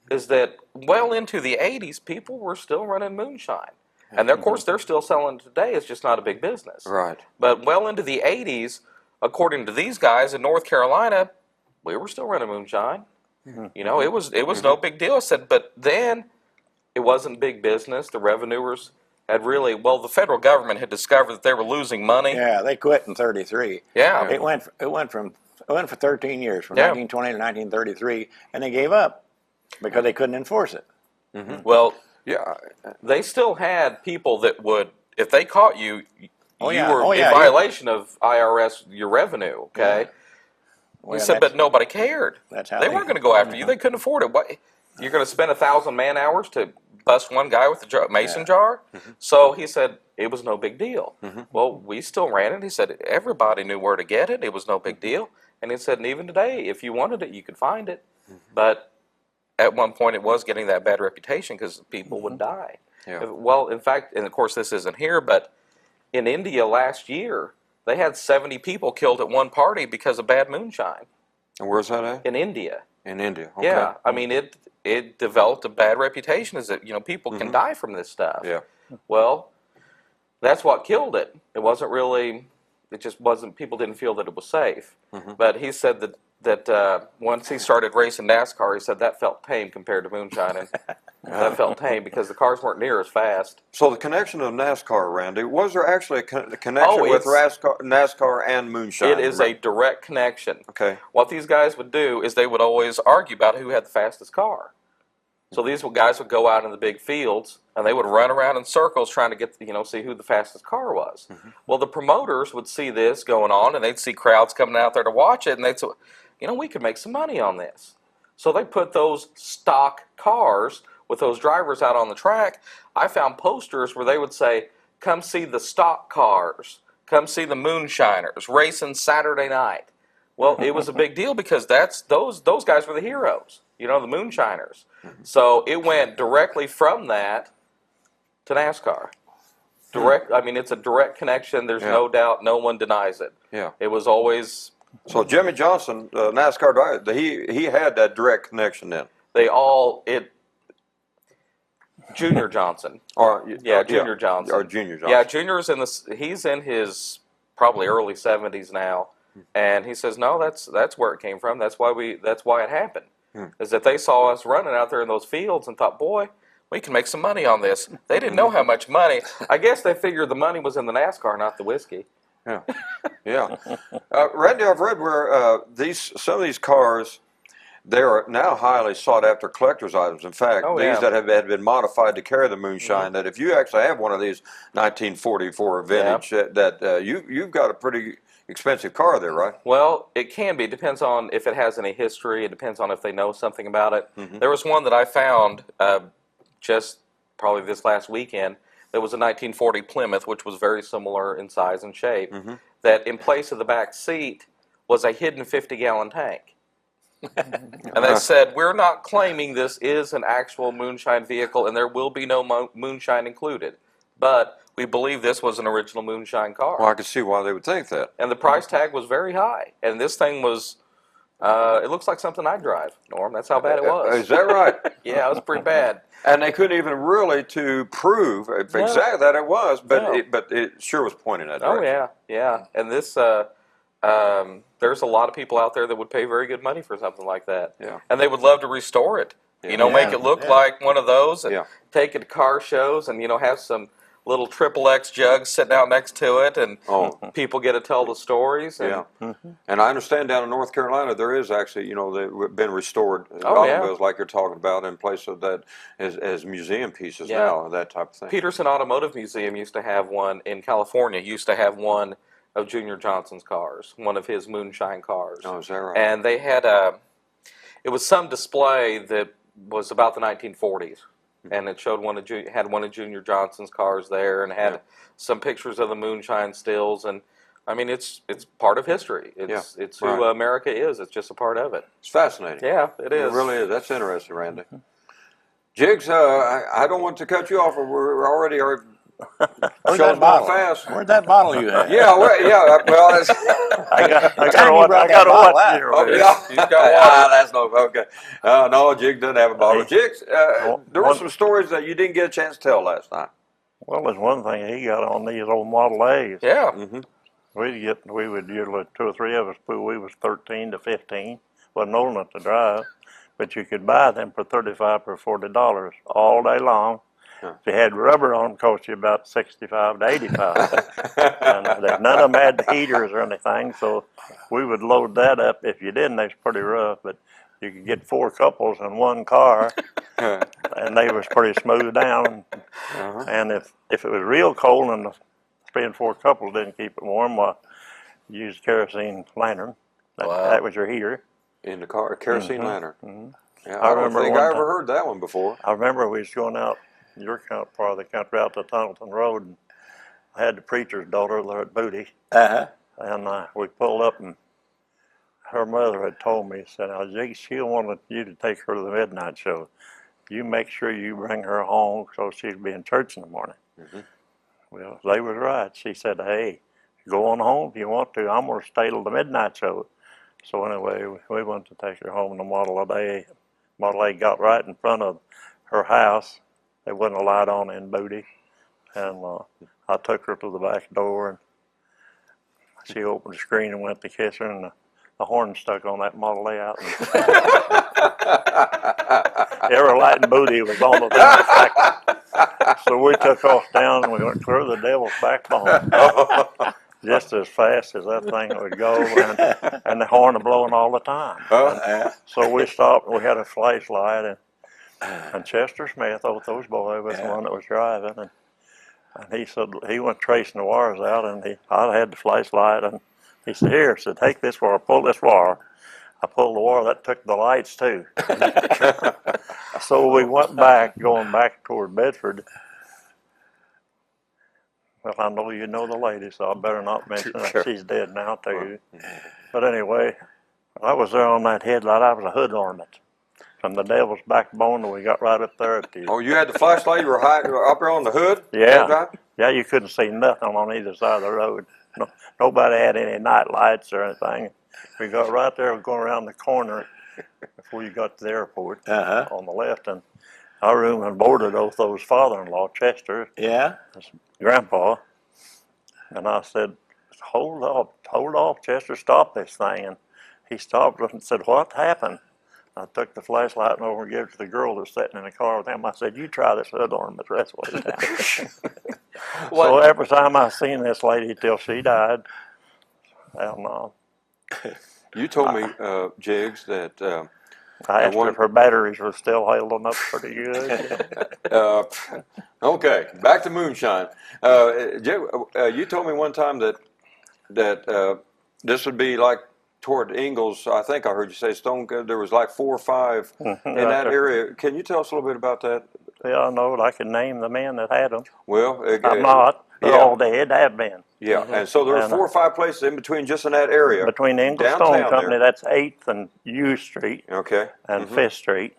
Is that well into the 80s, people were still running moonshine. And of course, they're still selling it today. It's just not a big business. Right. But well into the 80s, according to these guys in North Carolina, we were still running moonshine. It was no big deal. I said, but then it wasn't big business. The revenuers had really, well, the federal government had discovered that they were losing money. Yeah, they quit in '33. Yeah. It went for 13 years, from Yeah. 1920 to 1933, and they gave up because they couldn't enforce it. Well, Yeah. they still had people that would, if they caught you, Oh, you yeah. were Oh, in yeah, violation of IRS, your revenue, okay? Well, He said, but nobody cared. that's how They they- weren't going to go after you. They couldn't afford it. What? You're going to spend 1,000 man hours to bust one guy with a mason jar? So he said, it was no big deal. Well, we still ran it. He said, everybody knew where to get it. It was no big deal. And he said, and even today, if you wanted it, you could find it. But at one point, it was getting that bad reputation because people would die. Yeah. Well, in fact, and of course, this isn't here, but in India last year, they had 70 people killed at one party because of bad moonshine. And where's that at? In India. In India. Okay. Yeah, I mean, it developed a bad reputation as that, people can die from this stuff. Yeah. Well, that's what killed it. It wasn't really, it just wasn't, people didn't feel that it was safe. But he said that once he started racing NASCAR, he said that felt tame compared to moonshine. And that felt tame because the cars weren't near as fast. So the connection of NASCAR, Randy, was there actually a connection with NASCAR and moonshine? It is a direct connection. Okay. What these guys would do is they would always argue about who had the fastest car. So these guys would go out in the big fields and they would run around in circles trying to get, see who the fastest car was. Well, the promoters would see this going on and they'd see crowds coming out there to watch it and they'd say, we could make some money on this. So they put those stock cars with those drivers out on the track. I found posters where they would say, come see the stock cars, come see the Moonshiners racing Saturday night. Well, it was a big deal because those guys were the heroes, the Moonshiners. So it went directly from that to NASCAR. It's a direct connection. There's no doubt. No one denies it. Yeah. It was always. So Jimmy Johnson, NASCAR driver, he had that direct connection then. Junior Johnson. Junior Johnson. Or Junior Johnson. Yeah, Junior's he's in his probably early 70s now, and he says no, that's where it came from. That's why it happened. Is that they saw us running out there in those fields and thought, boy, we can make some money on this. They didn't know how much money. I guess they figured the money was in the NASCAR, not the whiskey. Yeah, yeah. Randy, I've read where some of these cars, they are now highly sought after collector's items. In fact, these that have been modified to carry the moonshine, that if you actually have one of these 1944 vintage, you've got a pretty expensive car there, right? Well, it can be. It depends on if it has any history. It depends on if they know something about it. There was one that I found just probably this last weekend. There was a 1940 Plymouth, which was very similar in size and shape, that in place of the back seat was a hidden 50-gallon tank. And they said, we're not claiming this is an actual moonshine vehicle and there will be no moonshine included. But we believe this was an original moonshine car. Well, I can see why they would think that. And the price tag was very high. And this thing was, it looks like something I'd drive, Norm. That's how bad it was. Is that right? Yeah, it was pretty bad. And they couldn't even really to prove exactly that it was, but it sure was pointing that direction. Oh, yeah. And this, there's a lot of people out there that would pay very good money for something like that. Yeah. And they would love to restore it. Make it look like one of those and take it to car shows and, have some little XXX jugs sitting out next to it and people get to tell the stories. And, and I understand down in North Carolina there is actually, they've been restored automobiles like you're talking about in place of that as museum pieces now, that type of thing. Peterson Automotive Museum used to have one in California, used to have one of Junior Johnson's cars, one of his moonshine cars. Oh, is that right? And they had it was some display that was about the 1940s. And it showed had one of Junior Johnson's cars there, and had some pictures of the moonshine stills. And I mean, it's part of history. It's who America is. It's just a part of it. It's fascinating. Yeah, it is. It really is. That's interesting, Randy. Jiggs, I don't want to cut you off. We're already Where's that bottle? Fast. Where's that bottle you had? Yeah, well, that's, I got to watch here. that's no okay. No, Jiggs doesn't have a bottle. Jiggs, there were some stories that you didn't get a chance to tell last night. Well, there's one thing he got on these old Model A's. Yeah. We would usually, 2 or 3 of us, we was 13 to 15, wasn't old enough to drive, but you could buy them for $35 or $40 all day long. Huh. If you had rubber on, it cost you about 65 to 85. And none of them had heaters or anything, so we would load that up. If you didn't, they was pretty rough, but you could get 4 couples in one car, and they was pretty smooth down. And if it was real cold and the 3 and 4 couples didn't keep it warm, well, you used kerosene lantern. That was your heater. In the car, a kerosene lantern. Yeah, I I don't remember think one I ever time- heard that one before. I remember we was going out your part of the country, out to Tunnelton Road, and I had the preacher's daughter there at Booty, and we pulled up, and her mother had told me, said, "Now, Jake, she wanted you to take her to the midnight show. You make sure you bring her home so she'd be in church in the morning." Well, they was right. She said, "Hey, go on home if you want to. I'm going to stay till the midnight show." So anyway, we went to take her home in the Model A. Model A got right in front of her house. There wasn't a light on in Booty. And I took her to the back door, and she opened the screen and went to kiss her, and the horn stuck on that Model A out. And every light in Booty was on the thing. So we took off down, and we went through the devil's backbone. Just as fast as that thing would go, and the horn was blowing all the time. So we stopped, and we had a flashlight, and Chester Smith, Otho's boy, was the one that was driving, and he said, he went tracing the wires out, and I had the flashlight, and he said, "Here," said, "take this wire, pull this wire." I pulled the wire, that took the lights too. So we went back, going back toward Bedford. Well, I know you know the lady, so I better not mention her. Sure. She's dead now too. But anyway, I was there on that headlight. I was a hood ornament from the devil's backbone, and we got right up there at the. Oh, you had the flashlight. You were up there on the hood. Yeah, yeah. You couldn't see nothing on either side of the road. Nobody had any night lights or anything. We got right there, going around the corner before you got to the airport on the left, and our room and boarded Otho's father-in-law, Chester. Yeah. His grandpa. And I said, hold off, Chester, stop this thing. And he stopped and said, "What happened?" I took the flashlight and over and gave it to the girl that was sitting in the car with him. I said, "You try this hood ornament the rest of the way down." So every time I seen this lady till she died, and You told me, Jiggs, that I asked her if her batteries were still holding up pretty good. okay, back to moonshine. You told me one time that this would be like toward Ingalls. I think I heard you say Stone. There was like 4 or 5 in that area. Can you tell us a little bit about that? Yeah, I know. I can name the men that had them. Well, I'm not. They're all dead. Have been. Yeah, and so there were 4 or 5 places in between, just in that area. Between the Ingalls Stone Company, that's 8th and U Street. Okay. And 5th Street.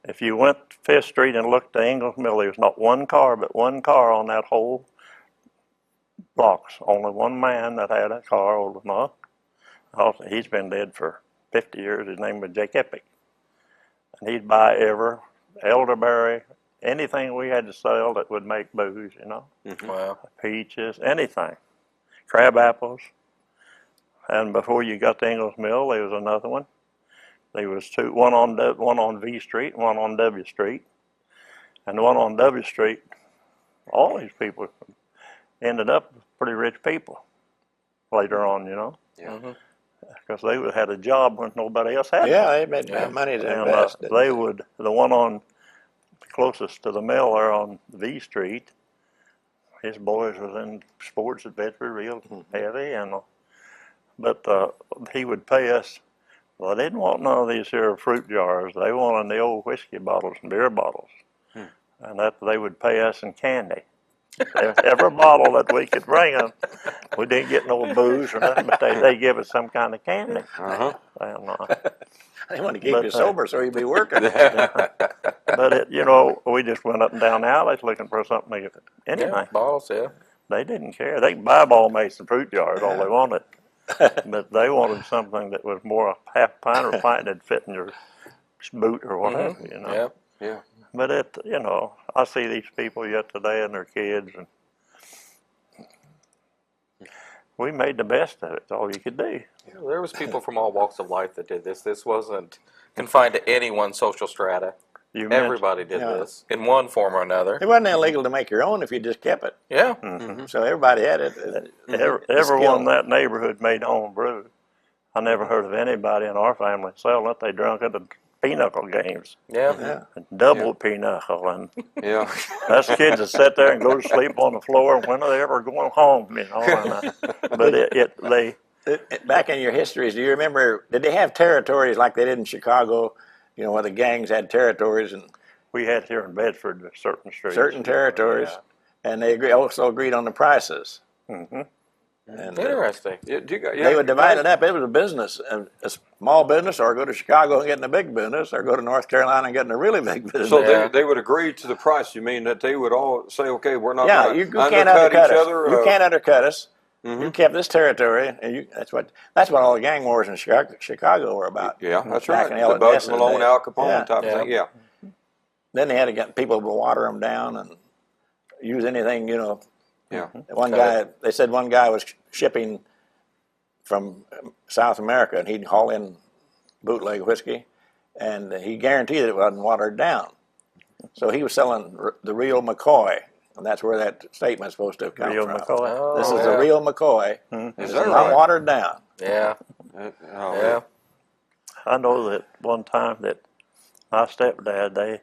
If you went 5th Street and looked at Ingalls Mill, there was not one car but one car on that whole blocks. Only one man that had a car old enough. He's been dead for 50 years. His name was Jake Epic. And he'd buy elderberry, anything we had to sell that would make booze, you know. Wow. Peaches, anything. Crab apples. And before you got to Ingalls Mill, there was another one. There was 2, one on V Street and one on W Street. And the one on W Street, all these people ended up pretty rich people later on, you know. Yeah. Because they had a job when nobody else had. Yeah, they made money to invest. They would, the one on closest to the mill there on V Street, his boys was in sports at Bedford, real heavy, but he would pay us. Well, they didn't want none of these here fruit jars. They wanted the old whiskey bottles and beer bottles, and that they would pay us in candy. Every bottle that we could bring them, we didn't get no booze or nothing, but they give us some kind of candy. They want to keep you sober so you'd be working. But we just went up and down the alleys looking for something, anything. Yeah, bottles, yeah. They didn't care. They could buy ball mates and fruit jars all they wanted, but they wanted something that was more a half pint or pint that'd fit in your boot or whatever, you know. Yeah. But I see these people yet today and their kids, and we made the best of it. It's all you could do. Yeah, there was people from all walks of life that did this. This wasn't confined to any one social strata. You mentioned, Everybody did Yeah. this in one form or another. It wasn't illegal to make your own if you just kept it. Yeah. So everybody had it. everyone in that neighborhood made home brew. I never heard of anybody in our family selling it. They drunk at the pinochle games. Yeah. Yeah. Double pinochle, and Yeah. us kids that sit there and go to sleep on the floor. When are they ever going home? You know, but Back in your histories, do you remember? Did they have territories like they did in Chicago? You know, where the gangs had territories and we had here in Bedford certain streets, certain territories, and they also agreed on the prices. Mm-hmm. And Interesting. they would divide it up. It was a business, a small business, or go to Chicago and get in a big business, or go to North Carolina and get in a really big business. So Yeah. they would agree to the price. You mean that they would all say, okay, we're not Yeah, going you to can't undercut each us. other? You can't undercut us. You kept this territory, and that's what all the gang wars in Chicago were about. Yeah, that's Back right. in The Bud Ness's Malone, day. Al Capone Yeah. type of thing. Yeah. Then they had to get people to water them down and use anything, you know. Yeah. One guy, they said one guy was shipping from South America, and he'd haul in bootleg whiskey, and he guaranteed it wasn't watered down. So he was selling the real McCoy, and that's where that statement's supposed to have come real from. McCoy. Oh, This is yeah. the real McCoy. Is It's that not right? watered down. Yeah. Oh, Yeah. I know that one time that my stepdad,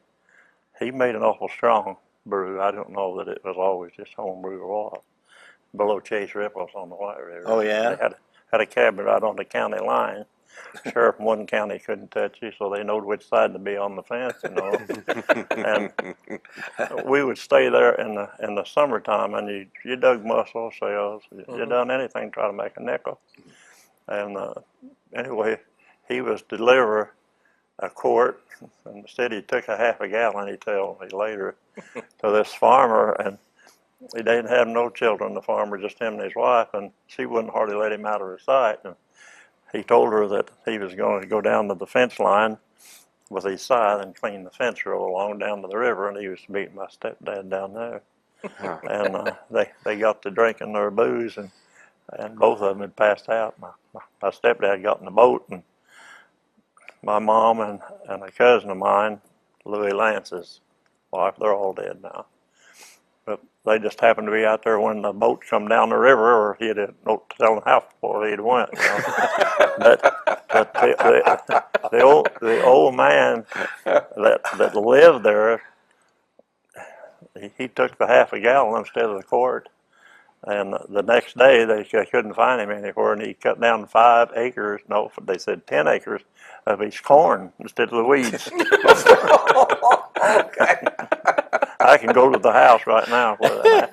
he made an awful strong brew. I don't know that it was always just home brew or what. Below Chase Ripples on the White River. Oh, yeah? They had a cabin right on the county line. Sheriff from one county couldn't touch you, so they knowed which side to be on the fence, you know. And we would stay there in the summertime, and you dug mussel shells. You done anything to try to make a nickel. And anyway, he was deliver a quart, and instead he took a half a gallon, he told me later, to this farmer, and he didn't have no children, the farmer, just him and his wife, and she wouldn't hardly let him out of her sight. And he told her that he was going to go down to the fence line with his scythe and clean the fence row along down to the river, and he was meeting my stepdad down there. And they got to drinking their booze, and both of them had passed out. My stepdad got in the boat, and my mom and a cousin of mine, Louis Lance's wife, they're all dead now. But they just happened to be out there when the boat come down the river, or he'd no telling how far he'd went. You know? but the old man that lived there, he took the half a gallon instead of the quart. And the next day they couldn't find him anywhere, and he cut down 5 acres. No, they said 10 acres of his corn instead of the weeds. Okay. I can go to the house right now where that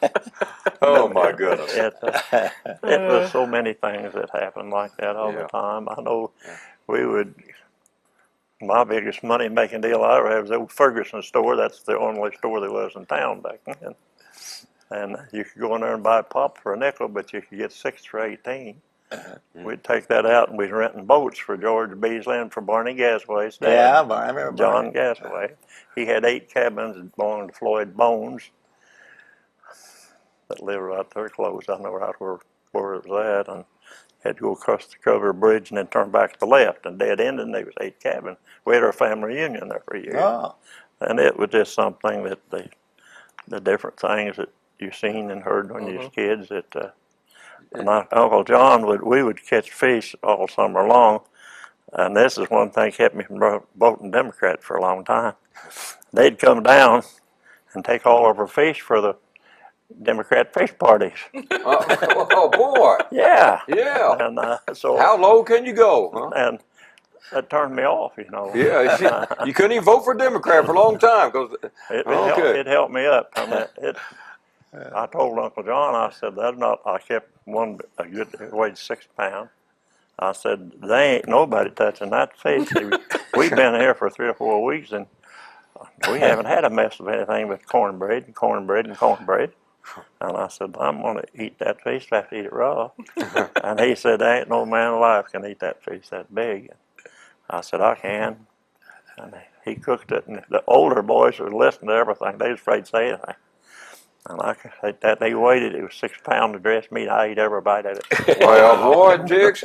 happened. Oh my goodness. It was so many things that happened like that all the time. I know my biggest money making deal I ever had was the old Ferguson store. That's the only store there was in town back then. And you could go in there and buy pop for a nickel, but you could get 6 for 18. We'd take that out, and we'd renting boats for George Beasley and for Barney Gasaway's dad. Yeah, I remember John Gasaway. He had 8 cabins that belonged to Floyd Bones that lived right there close. I know right where it was at, and had to go across the covered bridge and then turn back to the left, and dead end, and there was 8 cabins. We had our family reunion there for a year. Oh. And it was just something that the different things that you seen and heard when you was kids that my Uncle John we would catch fish all summer long, and this is one thing kept me from voting Democrat for a long time. They'd come down and take all of our fish for the Democrat fish parties. Oh boy. Yeah. Yeah. And so How low can you go? Huh? and that turned me off, you know. Yeah, you couldn't even vote for Democrat for a long time because It helped me up. I mean, I told Uncle John, I said, I kept a good weighed 6 pounds. I said, they ain't nobody touching that fish. We've been here for 3 or 4 weeks, and we haven't had a mess of anything but cornbread and cornbread and cornbread. And I said, I'm going to eat that fish. I have to eat it raw. And he said, there ain't no man alive can eat that fish that big. I said, I can. And he cooked it, and the older boys were listening to everything. They was afraid to say anything. And that they waited. It was 6 pounds of dressed meat. I ate every bite of it. Well, boy, Jigs,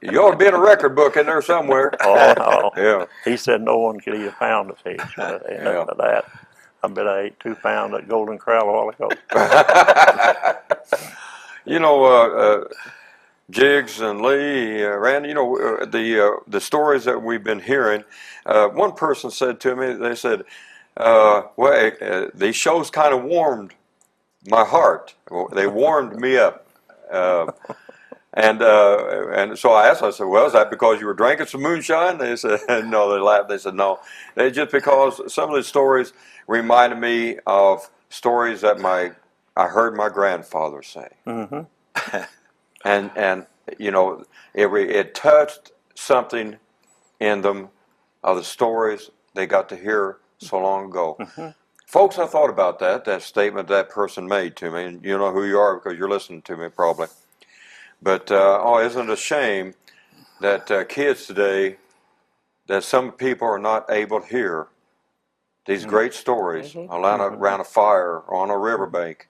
you ought to be in a record book in there somewhere. Oh, no. Yeah. He said no one could eat a pound of fish. But ain't nothing of that. I bet I ate 2 pounds of golden corral a while ago. You know, Jigs and Lee, Randy, you know, the stories that we've been hearing, one person said to me, they said, these shows kind of warmed my heart. They warmed me up. And so I asked, I said, well, is that because you were drinking some moonshine? They said, no, they laughed. They said, no. They just because some of the stories reminded me of stories that I heard my grandfather say. Mm-hmm. and you know, it touched something in them of the stories they got to hear so long ago. Mm-hmm. Folks, I thought about that statement that person made to me, and you know who you are because you're listening to me probably. But, isn't it a shame that kids today, that some people are not able to hear these great stories around a fire or on a riverbank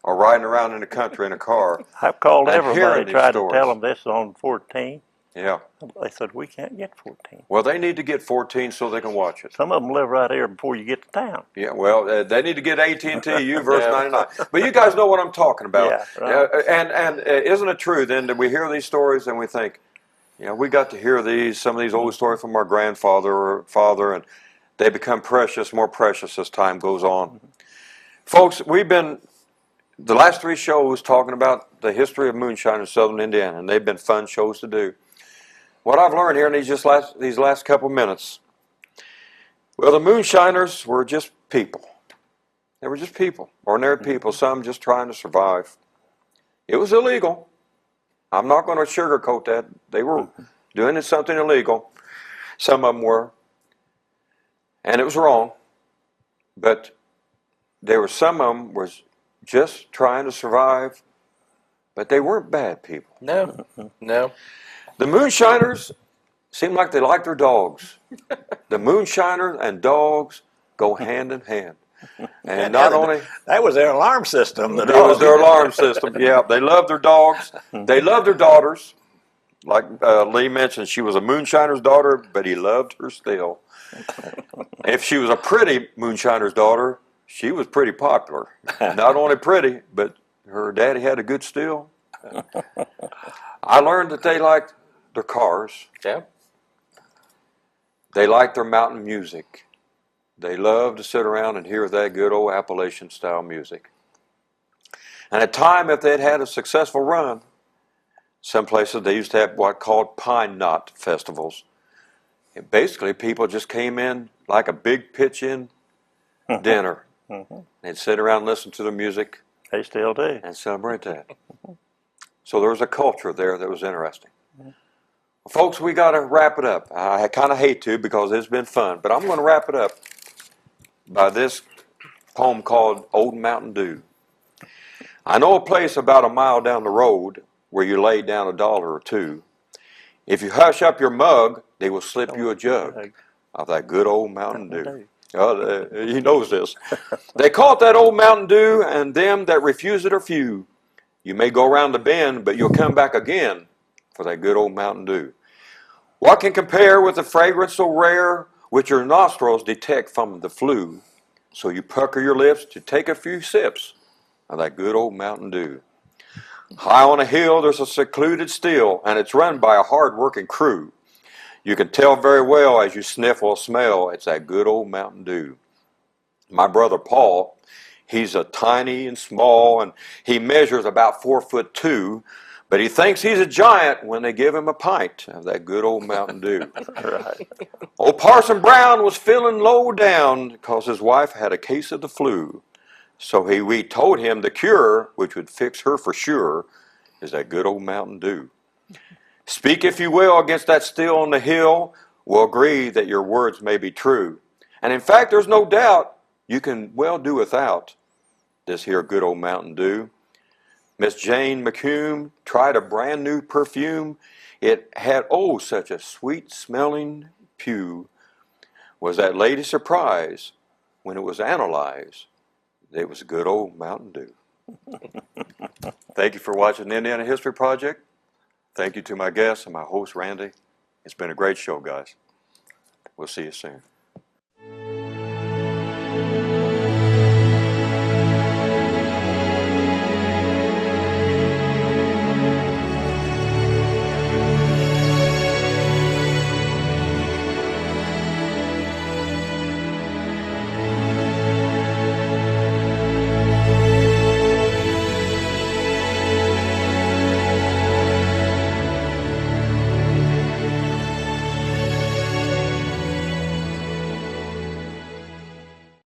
or riding around in the country in a car. I've called everybody, tried to tell them this on 14. Yeah. They said, we can't get 14. Well, they need to get 14 so they can watch it. Some of them live right here before you get to town. Yeah, well, they need to get AT&T U-verse 99. But you guys know what I'm talking about. Yeah, right. And isn't it true then that we hear these stories and we think, you know, we got to hear some of these old stories from our grandfather or father, and they become more precious as time goes on. Mm-hmm. Folks, we've been the last 3 shows talking about the history of moonshine in southern Indiana, and they've been fun shows to do. What I've learned here in these last couple minutes, well, the Moonshiners were just people. They were just people, ordinary people, some just trying to survive. It was illegal. I'm not going to sugarcoat that. They were doing something illegal. Some of them were. And it was wrong. But some of them was just trying to survive, but they weren't bad people. No, no. The Moonshiners seemed like they liked their dogs. The Moonshiners and dogs go hand in hand. And not only... That was their alarm system. It was their alarm system, yeah. They loved their dogs. They loved their daughters. Like Lee mentioned, she was a moonshiner's daughter, but he loved her still. If she was a pretty moonshiner's daughter, she was pretty popular. Not only pretty, but her daddy had a good still. I learned that they liked their cars. Yeah. They liked their mountain music. They loved to sit around and hear that good old Appalachian style music. And at time, if they'd had a successful run, some places they used to have what called pine knot festivals. And basically, people just came in like a big pitch-in dinner. They'd sit around and listen to the music. They still do. And celebrate that. So there was a culture there that was interesting. Folks, we got to wrap it up. I kind of hate to because it's been fun, but I'm going to wrap it up by this poem called Old Mountain Dew. I know a place about a mile down the road where you lay down $1 or $2. If you hush up your mug, they will slip you a jug of that good old Mountain Dew. He knows this. They call it that old Mountain Dew, and them that refuse it are few. You may go around the bend, but you'll come back again for that good old Mountain Dew. What can compare with the fragrance so rare which your nostrils detect from the flue? So you pucker your lips to take a few sips of that good old Mountain Dew. High on a hill there's a secluded still, and it's run by a hard-working crew. You can tell very well as you sniff or smell it's that good old Mountain Dew. My brother Paul, he's a tiny and small, and he measures about 4'2", but he thinks he's a giant when they give him a pint of that good old Mountain Dew. Right. Old Parson Brown was feeling low down because his wife had a case of the flu. So we told him the cure, which would fix her for sure, is that good old Mountain Dew. Speak, if you will, against that still on the hill. We'll agree that your words may be true. And in fact, there's no doubt you can well do without this here good old Mountain Dew. Miss Jane McComb tried a brand new perfume. It had, oh, such a sweet-smelling pew. Was that lady surprised when it was analyzed It was a good old Mountain Dew. Thank you for watching the Indiana History Project. Thank you to my guests and my host, Randy. It's been a great show, guys. We'll see you soon.